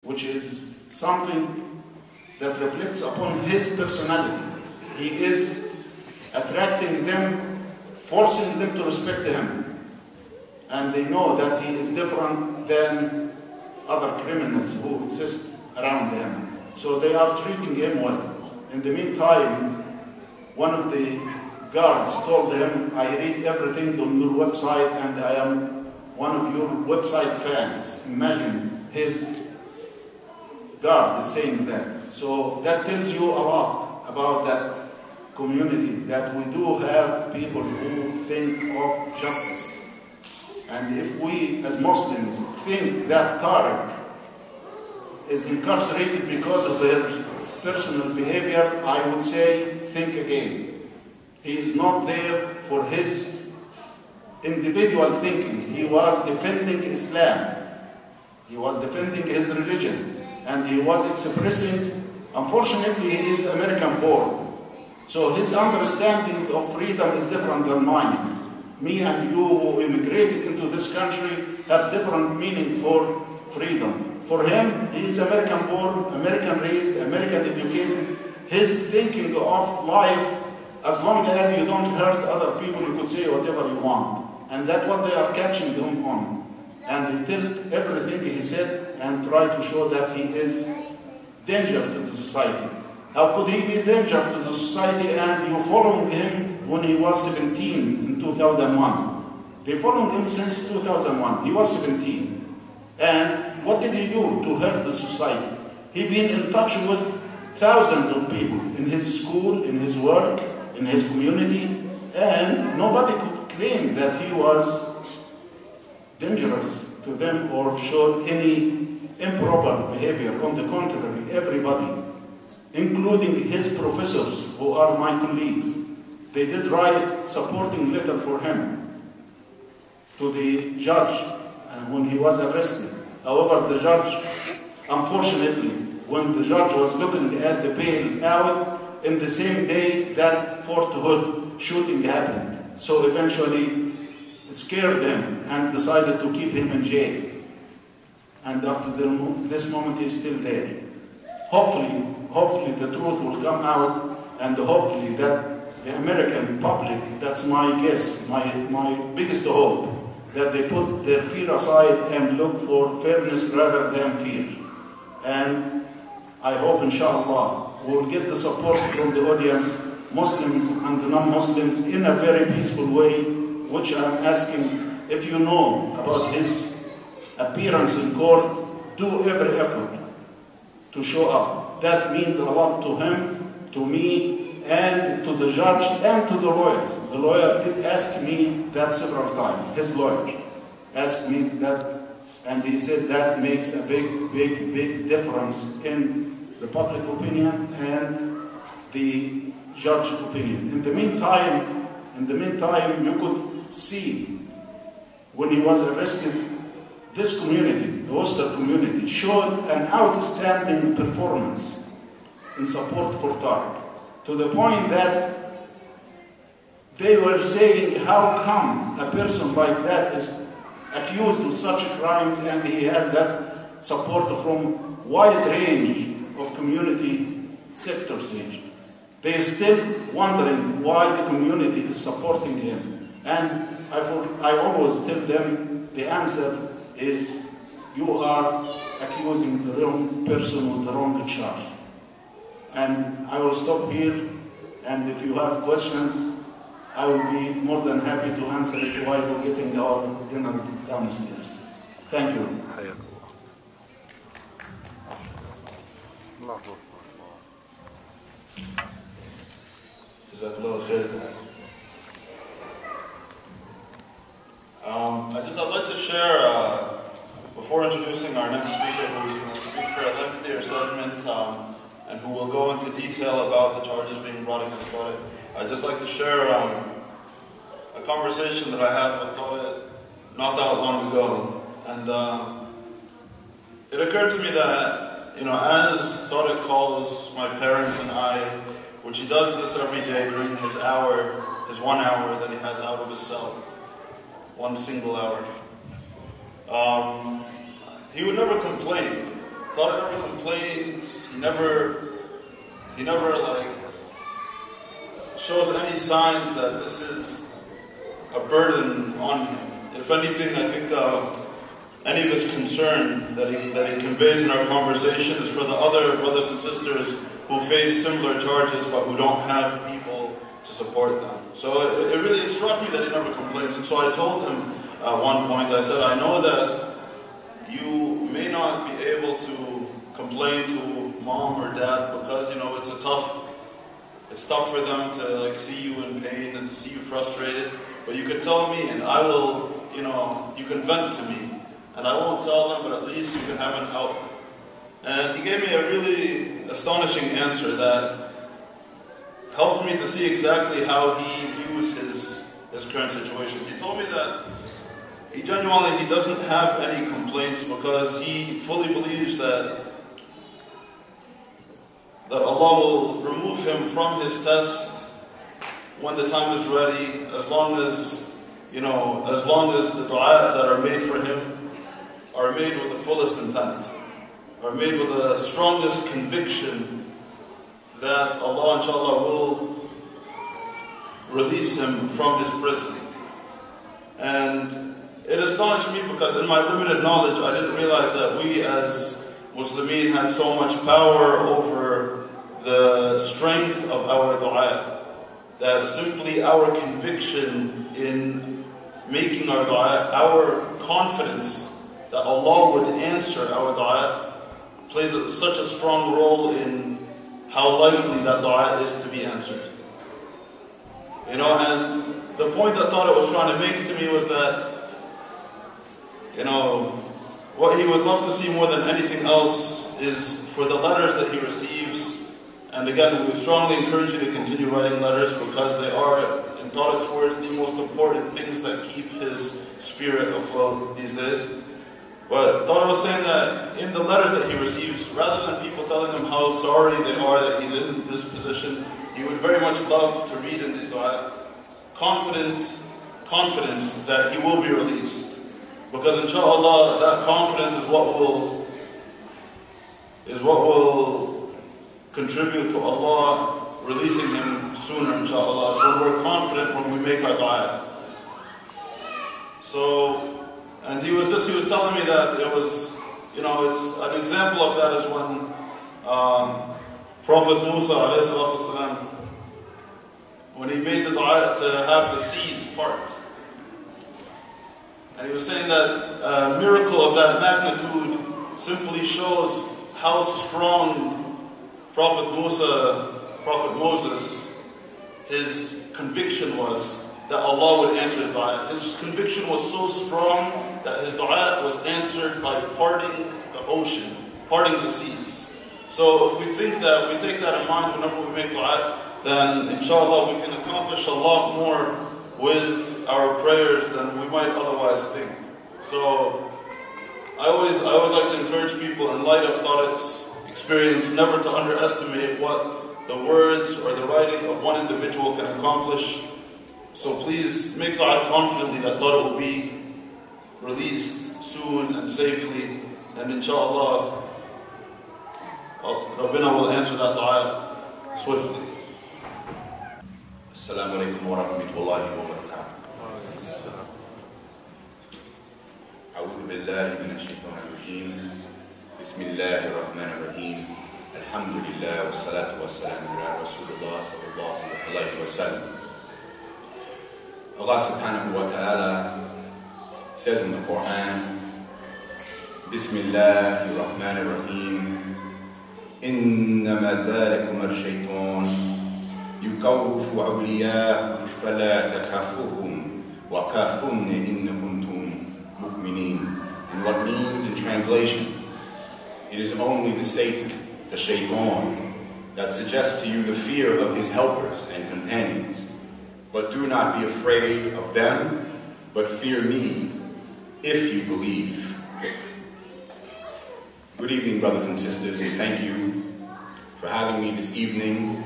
which is something that reflects upon his personality. He is attracting them, forcing them to respect him. And they know that he is different than other criminals who exist around him. So they are treating him well. In the meantime, one of the guards told him, "I read everything on your website and I am one of your website fans." Imagine his guard is saying that. So that tells you a lot about that community, that we do have people who think of justice. And if we as Muslims think that Tarek is incarcerated because of his personal behavior, I would say, think again. He is not there for his individual thinking. He was defending Islam. He was defending his religion. And he was expressing, unfortunately, he is American born. So his understanding of freedom is different than mine. Me and you who immigrated into this country have different meaning for freedom. For him, he is American born, American raised, American educated. His thinking of life, as long as you don't hurt other people, you could say whatever you want. And that's what they are catching him on. And they tilt everything he said and try to show that he is dangerous to the society. How could he be dangerous to the society and you following him when he was 17 in 2001? They followed him since 2001. He was 17. And what did he do to hurt the society? He been in touch with thousands of people in his school, in his work, in his community, and nobody could claim that he was dangerous to them or showed any improper behavior. On the contrary, everybody, including his professors who are my colleagues, they did write supporting letter for him to the judge when he was arrested. However, the judge, unfortunately, when the judge was looking at the bail out, in the same day that Fort Hood shooting happened. So eventually it scared them and decided to keep him in jail. And after this moment he's still there. Hopefully the truth will come out, and hopefully that the American public, that's my guess, my biggest hope, that they put their fear aside and look for fairness rather than fear. And I hope, inshallah, we will get the support from the audience, Muslims and non-Muslims, in a very peaceful way, which I'm asking, if you know about his appearance in court, do every effort to show up. That means a lot to him, to me, and to the judge, and to the lawyer. The lawyer did ask me that several times. His lawyer asked me that, and he said that makes a big difference in the public opinion and the judge opinion. In the meantime, you could see when he was arrested, this community, the Worcester community, showed an outstanding performance in support for Tarek, to the point that they were saying, how come a person like that is accused of such crimes and he has that support from wide range of community sectors here? They are still wondering why the community is supporting him. And I always tell them the answer is, you are accusing the wrong person with the wrong charge. And I will stop here, and if you have questions, I will be more than happy to answer it while we're getting our dinner downstairs. Thank you. I'd like to share, before introducing our next speaker, who is going to speak for a lengthier segment and who will go into detail about the charges being brought against Tarek, I'd just like to share a conversation that I had with Tarek not that long ago. And it occurred to me that, you know, as Tarek calls my parents and I, which he does this every day during his hour, his 1 hour that he has out of his cell, one single hour, he would never complain Tarek never complains, he never like shows any signs that this is a burden on him. If anything, I think any of his concern that he conveys in our conversation is for the other brothers and sisters who face similar charges but who don't have people to support them. So it really struck me that he never complains. And so I told him at one point, I said, I know that you may not be able to complain to mom or dad because, you know, it's tough for them to like see you in pain and to see you frustrated. But you could tell me and I will, you know, you can vent to me. And I won't tell them, but at least you can have an outlet. And he gave me a really astonishing answer that helped me to see exactly how he views his current situation. He told me that he doesn't have any complaints because he fully believes that Allah will remove him from his test when the time is ready, as long as the dua that are made for him are made with the fullest intent, are made with the strongest conviction that Allah inshallah will release him from his prison. And it astonished me because in my limited knowledge I didn't realize that we as Muslimin had so much power over the strength of our dua, that simply our conviction in making our dua, our confidence that Allah would answer our dua plays such a strong role in how likely that dua is to be answered. You know, and the point that Tarek was trying to make to me was that, you know, what he would love to see more than anything else is for the letters that he receives. And again, we would strongly encourage you to continue writing letters because they are, in Tarek's words, the most important things that keep his spirit afloat these days. But Tarek was saying that in the letters that he receives, rather than people telling him how sorry they are that he's in this position, he would very much love to read in these dua confidence that he will be released. Because inshallah, that confidence is what will contribute to Allah releasing him sooner, inshallah. So when we're confident when we make our dua. So, and he was telling me that it was, you know, it's an example of that is when Prophet Musa alayhi salatu wasalam, when he made the dua to have the seas part. And he was saying that a miracle of that magnitude simply shows how strong Prophet Moses, his conviction was that Allah would answer his dua. His conviction was so strong that his dua was answered by parting the ocean, parting the seas. So if we take that in mind whenever we make dua, then inshallah we can accomplish a lot more with our prayers than we might otherwise think. So I always like to encourage people in light of Tarek's experience never to underestimate what the words or the writing of one individual can accomplish. So please make dua confidently that Tarek will be released soon and safely, and inshallah Rabbina will answer that dua swiftly. Assalamu alaikum wa rahmatullahi wa barakatuh. A'udhu billahi minash shaitanir rajim. Bismillahir rahmanir rahim. Alhamdulillah wa salatu wa salam ala Rasulullah sallallahu alayhi wa sallam. Allah subhanahu wa ta'ala says in the Quran, Bismillahir rahmanir rahim. إنما ذلكم الشيطان يخوف أولياءه فلا تخافوهم وخافوني إن كنتم مؤمنين. And what means in translation, it is only the Satan, the shaitan, that suggests to you the fear of his helpers and companions. But do not be afraid of them, but fear me if you believe. Good evening, brothers and sisters, and thank you for having me this evening